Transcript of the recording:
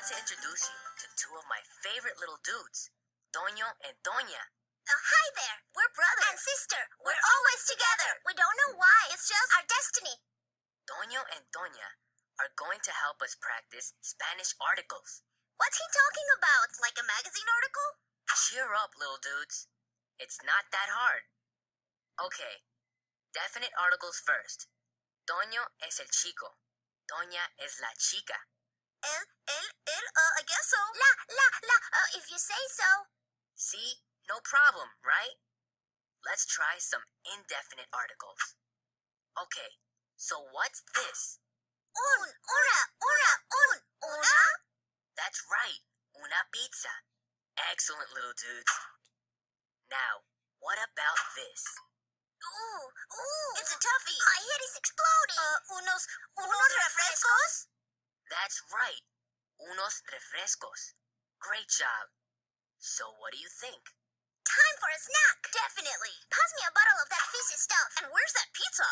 to introduce you to two of my favorite little dudes, Toño and Toña. Oh, hi there. We're brother and sister. We're always together. We don't know why. It's just our destiny. Toño and Toña are going to help us practice Spanish articles. What's he talking about? Like a magazine article? Cheer up, little dudes. It's not that hard. Okay, definite articles first. Toño es el chico. Toña es la chica. I guess so. If you say so. See? No problem, right? Let's try some indefinite articles. Okay, so what's this? Una? That's right, una pizza. Excellent, little dudes. Now, what about this? Ooh. It's a toughie. My head is exploding. Unos refrescos? That's right, unos refrescos. Great job. So what do you think? Time for a snack. Definitely. Pass me a bottle of that fizzy stuff. And where's that pizza?